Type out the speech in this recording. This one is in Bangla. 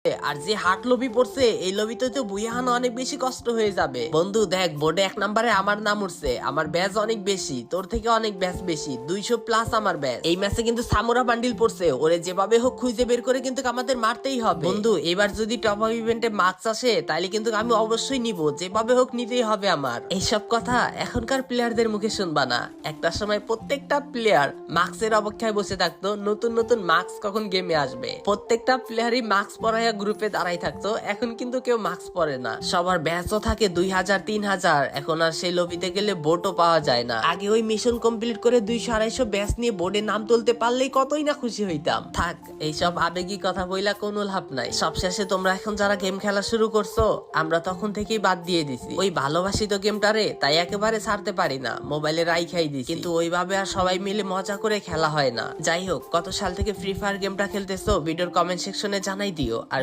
আর যে হাট লবি পড়ছে এই লবিতে তো বুইহানো অনেক বেশি কষ্ট হয়ে যাবে। বন্ধু দেখ, বোর্ডে 1 নম্বরে আমার নাম উঠছে, আমার ব্যাজ অনেক বেশি, তোর থেকে অনেক ব্যাজ বেশি, 200+ আমার ব্যাজ। এই ম্যাচে কিন্তু সামুরা বান্ডিল পড়ছে, ওরে যেভাবে হোক খুঁজে বের করে কিন্তু আমাদের মারতেই হবে। বন্ধু এবার যদি টপ আপ ইভেন্টে মার্কস আসে তাইলে কিন্তু আমি অবশ্যই নিব, যেভাবে হোক নিতেই হবে আমার। এইসব কথা এখনকার প্লেয়ারদের মুখে শুনবা না। একটা সময় প্রত্যেকটা প্লেয়ার মার্কসের অপেক্ষায় বসে থাকতো, নতুন নতুন মার্কস কখন গেমে আসবে। প্রত্যেকটা প্লেয়ারই মার্কস পরাইয়া গ্রুপে দাঁড়াই থাকতো, এখন কিন্তু কেউ মার্কস পরে না, সবার ব্যাচও থাকে 2000 3000। এখন আর সেই লবিতে গেলে বোটও পাওয়া যায় না। আগে ওই মিশন কমপ্লিট করে 200 250 ব্যাচ নিয়ে বোর্ডে নাম তুলতে পারলেই কতই না খুশি হইতাম। থাক এইসব আবেগী কথা বইলা কোনো লাভ নাই। সবশেষে তোমরা এখন যারা গেম খেলা শুরু করছো, আমরা তখন থেকেই বাদ দিয়ে দিছি। ওই ভালোবাসি তো গেমটারে, তাই একেবারে ছাড়তে পারি না, মোবাইলে রাইখাই দিছি। কিন্তু ওইভাবে আর সবাই মিলে মজা করে খেলা হয় না। যাই হোক, কত সাল থেকে ফ্রি ফায়ার গেমটা খেলতেছো ভিডিওর কমেন্ট সেকশনে জানাই দিও। আর